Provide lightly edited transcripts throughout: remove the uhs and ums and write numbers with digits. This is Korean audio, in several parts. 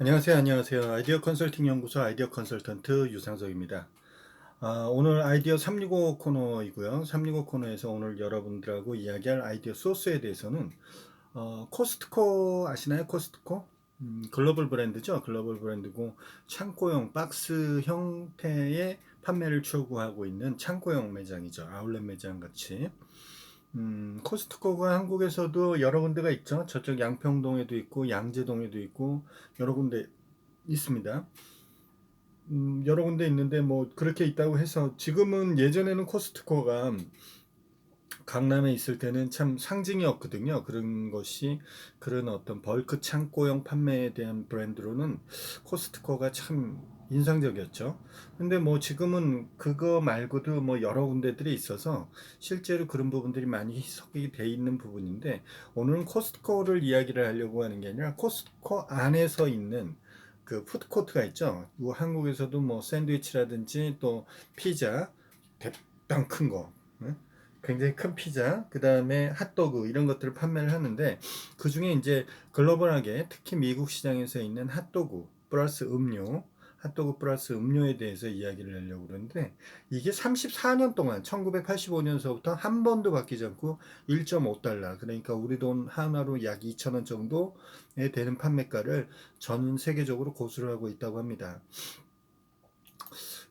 안녕하세요. 아이디어 컨설팅 연구소 아이디어 컨설턴트 유상석입니다. 오늘 아이디어 365 코너이고요. 365 코너에서 오늘 여러분들하고 이야기할 아이디어 소스에 대해서는 코스트코 아시나요? 코스트코? 글로벌 브랜드죠. 글로벌 브랜드고 창고형 박스 형태의 판매를 추구하고 있는 창고형 매장이죠. 아울렛 매장 같이. 코스트코가 한국에서도 여러 군데가 있죠. 저쪽 양평동에도 있고 양재동에도 있고 여러 군데 있습니다. 여러 군데 있는데 뭐 그렇게 있다고 해서 지금은 예전에는 코스트코가 강남에 있을 때는 참 상징이었거든요. 그런 것이 그런 어떤 벌크 창고형 판매에 대한 브랜드로는 코스트코가 참 인상적이었죠. 근데 뭐 지금은 그거 말고도 뭐 여러 군데들이 있어서 실제로 그런 부분들이 많이 희석이 돼 있는 부분인데 오늘은 코스트코를 이야기를 하려고 하는 게 아니라 코스트코 안에서 있는 그 푸드코트가 있죠. 뭐 한국에서도 뭐 샌드위치라든지 또 피자 대빵 큰 거, 응? 굉장히 큰 피자, 그 다음에 핫도그 이런 것들을 판매를 하는데 그 중에 이제 글로벌하게 특히 미국 시장에서 있는 핫도그 플러스 음료, 핫도그 플러스 음료에 대해서 이야기를 하려고 그러는데 이게 34년 동안 1985년서부터 한 번도 바뀌지 않고 1.5달러 그러니까 우리 돈 하나로 약 2,000원 정도에 되는 판매가를 전 세계적으로 고수를 하고 있다고 합니다.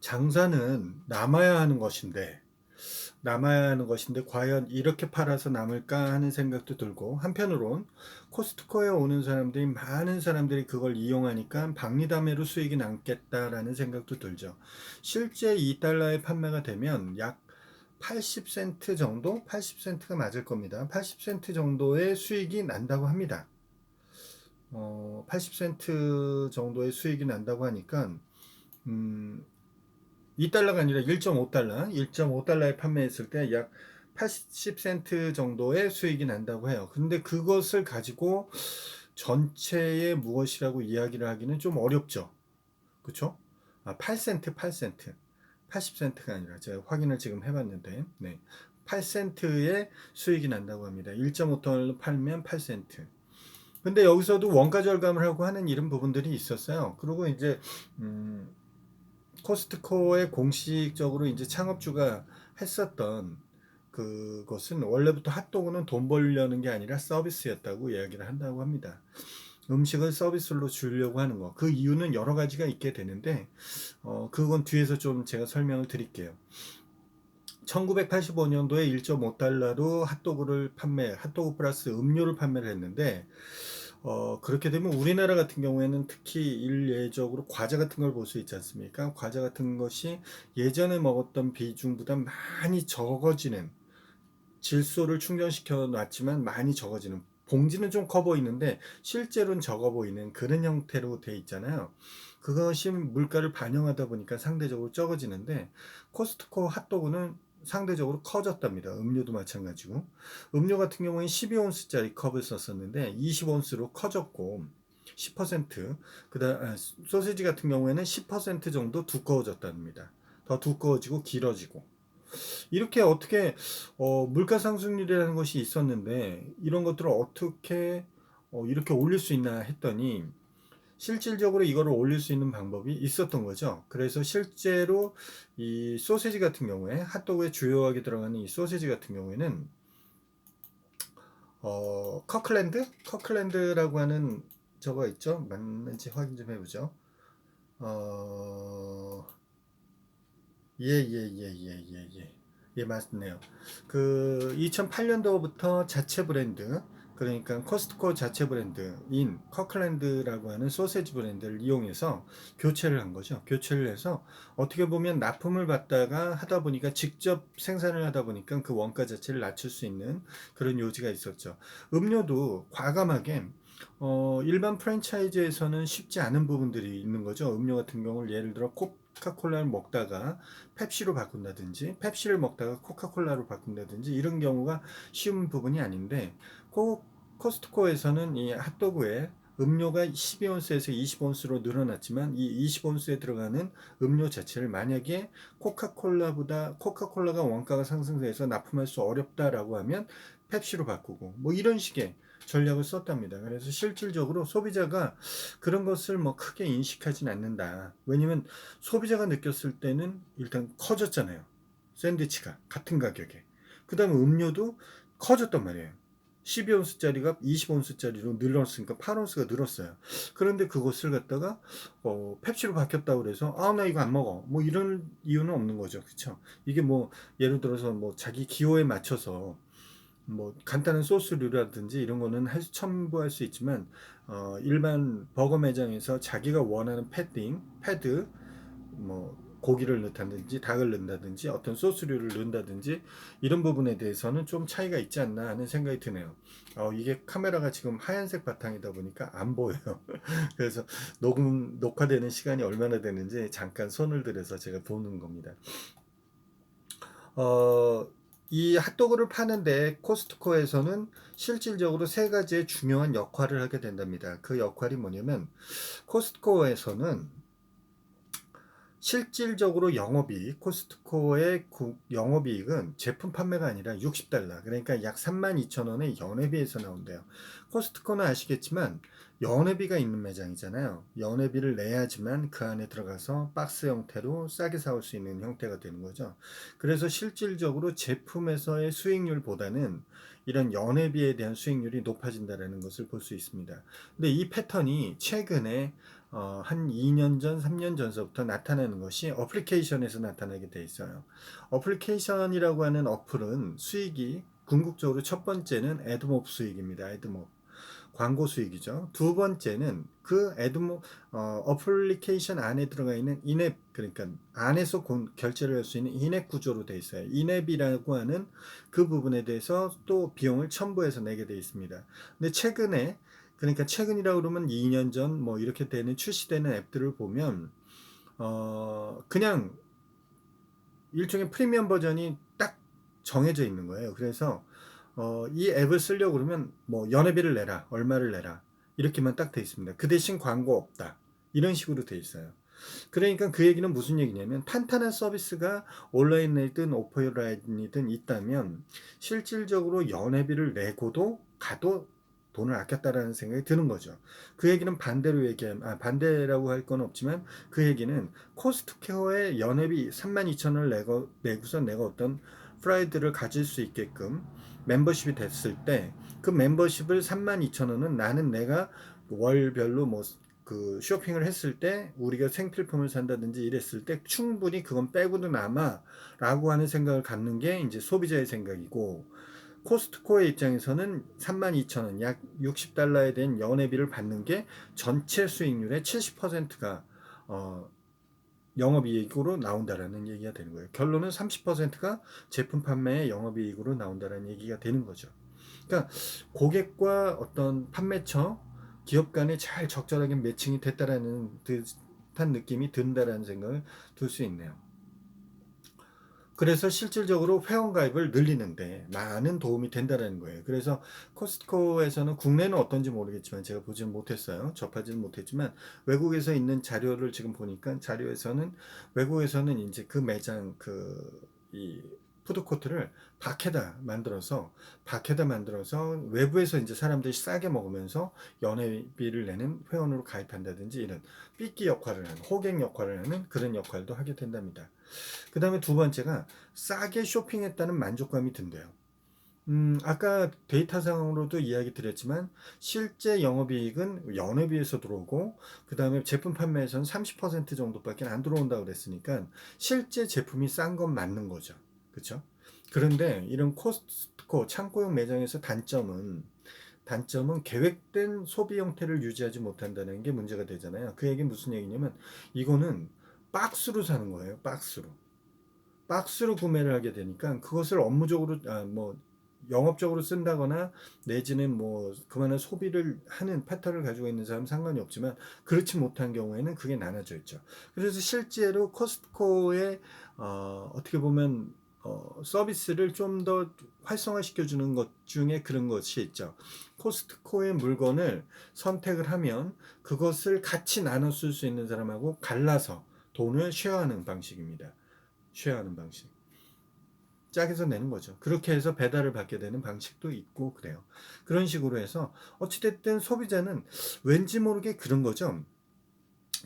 장사는 남아야 하는 것인데 과연 이렇게 팔아서 남을까 하는 생각도 들고 한편으론 코스트코에 오는 사람들이 많은 사람들이 그걸 이용하니까 박리담회로 수익이 남겠다라는 생각도 들죠. 실제 2달러에 판매가 되면 약 80센트 정도? 80센트가 맞을 겁니다. 80센트 정도의 수익이 난다고 합니다. 80센트 정도의 수익이 난다고 하니까 음, 2달러가 아니라 1.5달러, 1.5달러에 판매했을 때 약 80센트 정도의 수익이 난다고 해요. 근데 그것을 가지고 전체의 무엇이라고 이야기를 하기는 좀 어렵죠. 그쵸? 8센트, 8센트. 80센트가 아니라 제가 확인을 지금 해봤는데, 네. 8센트의 수익이 난다고 합니다. 1.5달러 팔면 8센트. 근데 여기서도 원가 절감을 하고 하는 이런 부분들이 있었어요. 그리고 이제, 음, 코스트코의 공식적으로 이제 창업주가 했었던 그것은 원래부터 핫도그는 돈 벌려는 게 아니라 서비스였다고 이야기를 한다고 합니다. 음식을 서비스로 주려고 하는 거. 그 이유는 여러 가지가 있게 되는데, 그건 뒤에서 좀 제가 설명을 드릴게요. 1985년도에 1.5달러로 핫도그 플러스 음료를 판매를 했는데, 그렇게 되면 우리나라 같은 경우에는 특히 일례적으로 과자 같은 걸 볼 수 있지 않습니까? 과자 같은 것이 예전에 먹었던 비중보다 많이 적어지는, 질소를 충전시켜 놨지만 많이 적어지는, 봉지는 좀 커 보이는데 실제로는 적어 보이는 그런 형태로 돼 있잖아요. 그것이 물가를 반영하다 보니까 상대적으로 적어지는데 코스트코 hat도그는 상대적으로 커졌답니다. 음료도 마찬가지고 음료 같은 경우에 12온스짜리 컵을 썼었는데 20온스로 커졌고 10% 그다음 소시지 같은 경우에는 10% 정도 두꺼워졌답니다. 더 두꺼워지고 길어지고 이렇게 어떻게 물가 상승률이라는 것이 있었는데 이런 것들을 어떻게 이렇게 올릴 수 있나 했더니 실질적으로 이거를 올릴 수 있는 방법이 있었던 거죠. 그래서 실제로 이 소세지 같은 경우에 핫도그에 주요하게 들어가는 이 소세지 같은 경우에는 커클랜드라고 하는 저거 있죠. 맞는지 확인 좀 해보죠. 어, 예, 맞네요. 그 2008년도부터 자체 브랜드, 그러니까 코스트코 자체 브랜드인 커클랜드라고 하는 소세지 브랜드를 이용해서 교체를 한 거죠. 교체를 해서 어떻게 보면 납품을 받다가 하다 보니까 직접 생산을 하다 보니까 그 원가 자체를 낮출 수 있는 그런 요지가 있었죠. 음료도 과감하게 일반 프랜차이즈에서는 쉽지 않은 부분들이 있는 거죠. 음료 같은 경우를 예를 들어 코카콜라를 먹다가 펩시로 바꾼다든지 펩시를 먹다가 코카콜라로 바꾼다든지 이런 경우가 쉬운 부분이 아닌데 코스트코에서는 이 핫도그에 음료가 12온스에서 20온스로 늘어났지만 이 20온스에 들어가는 음료 자체를 만약에 코카콜라가 원가가 상승해서 납품할 수 어렵다라고 하면 펩시로 바꾸고 뭐 이런 식의 전략을 썼답니다. 그래서 실질적으로 소비자가 그런 것을 뭐 크게 인식하진 않는다. 왜냐면 소비자가 느꼈을 때는 일단 커졌잖아요. 샌드위치가 같은 가격에. 그 다음에 음료도 커졌단 말이에요. 12온스짜리가 20온스짜리로 늘었으니까 8온스가 늘었어요. 그런데 그것을 갖다가 펩시로 바뀌었다고 그래서 나 이거 안 먹어. 뭐 이런 이유는 없는 거죠. 그쵸? 이게 뭐 예를 들어서 뭐 자기 기호에 맞춰서 뭐 간단한 소스류라든지 이런 거는 첨부할 수 있지만 일반 버거 매장에서 자기가 원하는 패드 뭐 고기를 넣다든지 닭을 넣는다든지 어떤 소스류를 넣는다든지 이런 부분에 대해서는 좀 차이가 있지 않나 하는 생각이 드네요. 이게 카메라가 지금 하얀색 바탕이다 보니까 안 보여요. 그래서 녹화되는 시간이 얼마나 되는지 잠깐 손을 들여서 제가 보는 겁니다. 어, 이 핫도그를 파는데 코스트코에서는 실질적으로 세 가지의 중요한 역할을 하게 된답니다. 그 역할이 뭐냐면 코스트코에서는 실질적으로 코스트코의 영업이익은 제품 판매가 아니라 60달러, 그러니까 약 32,000원의 연회비에서 나온대요. 코스트코는 아시겠지만 연회비가 있는 매장이잖아요. 연회비를 내야지만 그 안에 들어가서 박스 형태로 싸게 사올 수 있는 형태가 되는 거죠. 그래서 실질적으로 제품에서의 수익률보다는 이런 연회비에 대한 수익률이 높아진다는 것을 볼 수 있습니다. 근데 이 패턴이 최근에 한 2년 전, 3년 전서부터 나타나는 것이 어플리케이션에서 나타나게 돼 있어요. 어플리케이션이라고 하는 어플은 수익이 궁극적으로 첫 번째는 애드몹 수익입니다. 애드몹. 광고 수익이죠. 두 번째는 그 어플리케이션 안에 들어가 있는 인앱, 그러니까 안에서 결제를 할 수 있는 인앱 구조로 되어 있어요. 인앱이라고 하는 그 부분에 대해서 또 비용을 첨부해서 내게 되어 있습니다. 근데 최근에, 그러니까 최근이라고 그러면 2년 전 뭐 이렇게 되는 출시되는 앱들을 보면 그냥 일종의 프리미엄 버전이 딱 정해져 있는 거예요. 그래서 이 앱을 쓰려고 그러면 뭐 연회비를 내라, 얼마를 내라 이렇게만 딱 돼 있습니다. 그 대신 광고 없다. 이런 식으로 돼 있어요. 그러니까 그 얘기는 무슨 얘기냐면 탄탄한 서비스가 온라인이든 오프라인이든 있다면 실질적으로 연회비를 내고도 가도 돈을 아꼈다라는 생각이 드는 거죠. 그 얘기는 반대라고 할 건 없지만 그 얘기는 코스트코의 연회비 32,000원을 내고서 내가 어떤 프라이드를 가질 수 있게끔 멤버십이 됐을 때 그 멤버십을 32,000원은 나는 내가 월별로 뭐 그 쇼핑을 했을 때 우리가 생필품을 산다든지 이랬을 때 충분히 그건 빼고도 남아라고 하는 생각을 갖는 게 이제 소비자의 생각이고 코스트코의 입장에서는 32,000원 약 60달러에 대한 연회비를 받는 게 전체 수익률의 70%가 영업이익으로 나온다라는 얘기가 되는 거예요. 결론은 30%가 제품 판매의 영업이익으로 나온다라는 얘기가 되는 거죠. 그러니까 고객과 어떤 판매처, 기업 간에 잘 적절하게 매칭이 됐다라는 듯한 느낌이 든다라는 생각을 들 수 있네요. 그래서 실질적으로 회원가입을 늘리는데 많은 도움이 된다는 거예요. 그래서 코스트코에서는 국내는 어떤지 모르겠지만 제가 보지는 못했어요. 접하지는 못했지만 외국에서 있는 자료를 지금 보니까 자료에서는 외국에서는 이제 그 매장 이 푸드코트를 밖에다 만들어서 외부에서 이제 사람들이 싸게 먹으면서 연회비를 내는 회원으로 가입한다든지 이런 삐끼 역할을 하는 호객 역할을 하는 그런 역할도 하게 된답니다. 그 다음에 두 번째가 싸게 쇼핑했다는 만족감이 든대요. 아까 데이터상으로도 이야기 드렸지만 실제 영업이익은 연회비에서 들어오고 그 다음에 제품 판매에서는 30% 정도밖에 안 들어온다고 그랬으니까 실제 제품이 싼 건 맞는 거죠. 그렇죠? 그런데 이런 코스트코 창고용 매장에서 단점은 계획된 소비 형태를 유지하지 못한다는 게 문제가 되잖아요. 그 얘기는 무슨 얘기냐면 이거는 박스로 사는 거예요. 박스로 구매를 하게 되니까 그것을 업무적으로 뭐 영업적으로 쓴다거나 내지는 뭐 그만한 소비를 하는 패턴을 가지고 있는 사람은 상관이 없지만 그렇지 못한 경우에는 그게 나눠져 있죠. 그래서 실제로 코스트코의 어떻게 보면 서비스를 좀 더 활성화시켜 주는 것 중에 그런 것이 있죠. 코스트코의 물건을 선택을 하면 그것을 같이 나눠 쓸 수 있는 사람하고 갈라서 돈을 쉐어하는 방식입니다. 쉐어하는 방식. 짝에서 내는 거죠. 그렇게 해서 배달을 받게 되는 방식도 있고 그래요. 그런 식으로 해서 어찌됐든 소비자는 왠지 모르게 그런 거죠.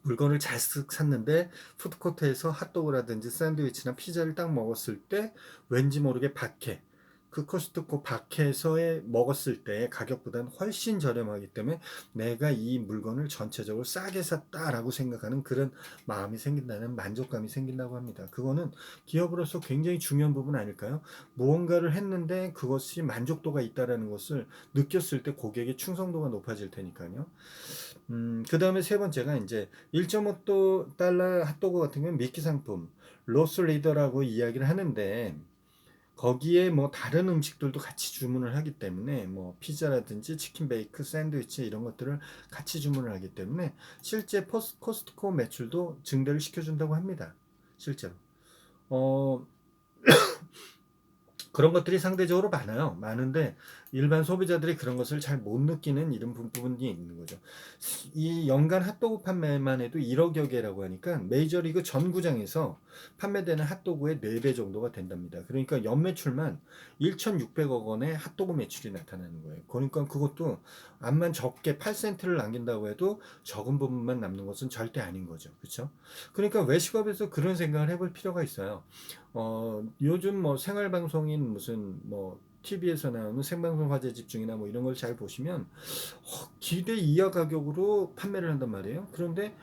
물건을 잘 쓱 샀는데 푸드코트에서 핫도그라든지 샌드위치나 피자를 딱 먹었을 때 왠지 모르게 박해, 그 코스트코 박해에서의 먹었을 때 가격보다는 훨씬 저렴하기 때문에 내가 이 물건을 전체적으로 싸게 샀다라고 생각하는 그런 마음이 생긴다는 만족감이 생긴다고 합니다. 그거는 기업으로서 굉장히 중요한 부분 아닐까요? 무언가를 했는데 그것이 만족도가 있다라는 것을 느꼈을 때 고객의 충성도가 높아질 테니까요. 그 다음에 세 번째가 이제 1.5달러 핫도그 같은 경우는 미끼 상품, 로스 리더라고 이야기를 하는데, 거기에 뭐 다른 음식들도 같이 주문을 하기 때문에 뭐 피자라든지 치킨 베이크, 샌드위치 이런 것들을 같이 주문을 하기 때문에 실제 코스트코 매출도 증대를 시켜준다고 합니다. 실제로. 어, 그런 것들이 상대적으로 많아요. 많은데 일반 소비자들이 그런 것을 잘 못 느끼는 이런 부분이 있는 거죠. 이 연간 핫도그 판매만 해도 1억여 개라고 하니까 메이저리그 전 구장에서 판매되는 핫도그의 4배 정도가 된답니다. 그러니까 연매출만 1,600억 원의 핫도그 매출이 나타나는 거예요. 그러니까 그것도 암만 적게 8센트를 남긴다고 해도 적은 부분만 남는 것은 절대 아닌 거죠. 그렇죠? 그러니까 외식업에서 그런 생각을 해볼 필요가 있어요. 요즘 뭐 생활방송인 무슨 뭐 TV에서 나오는 생방송 화제 집중이나 뭐 이런 걸 잘 보시면 기대 이하 가격으로 판매를 한단 말이에요. 그런데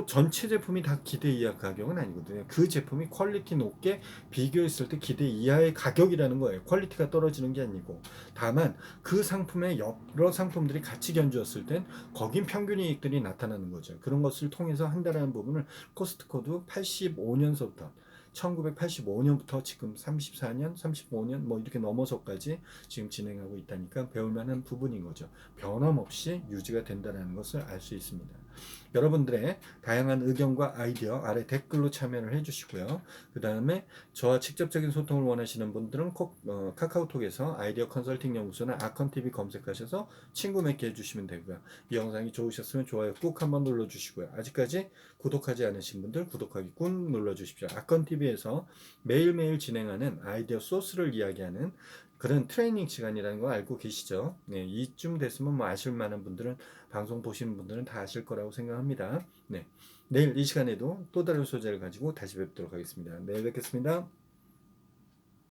전체 제품이 다 기대 이하 가격은 아니거든요. 그 제품이 퀄리티 높게 비교했을 때 기대 이하의 가격이라는 거예요. 퀄리티가 떨어지는 게 아니고. 다만 그 상품의 여러 상품들이 같이 견주었을 땐 거긴 평균 이익들이 나타나는 거죠. 그런 것을 통해서 한다라는 부분을 코스트코도 85년서부터 1985년부터 지금 34년, 35년 뭐 이렇게 넘어서까지 지금 진행하고 있다니까 배울 만한 부분인 거죠. 변함없이 유지가 된다는 것을 알 수 있습니다. 여러분들의 다양한 의견과 아이디어 아래 댓글로 참여를 해주시고요. 그 다음에 저와 직접적인 소통을 원하시는 분들은 꼭 카카오톡에서 아이디어 컨설팅 연구소나 아컨TV 검색하셔서 친구 맺게 해주시면 되고요. 이 영상이 좋으셨으면 좋아요 꾹 한번 눌러주시고요. 아직까지 구독하지 않으신 분들 구독하기 꾹 눌러주십시오. 아컨TV에서 매일매일 진행하는 아이디어 소스를 이야기하는 그런 트레이닝 시간이라는 거 알고 계시죠? 네, 이쯤 됐으면 뭐 아실 만한 분들은 방송 보시는 분들은 다 아실 거라고 생각합니다. 네, 내일 이 시간에도 또 다른 소재를 가지고 다시 뵙도록 하겠습니다. 내일 뵙겠습니다.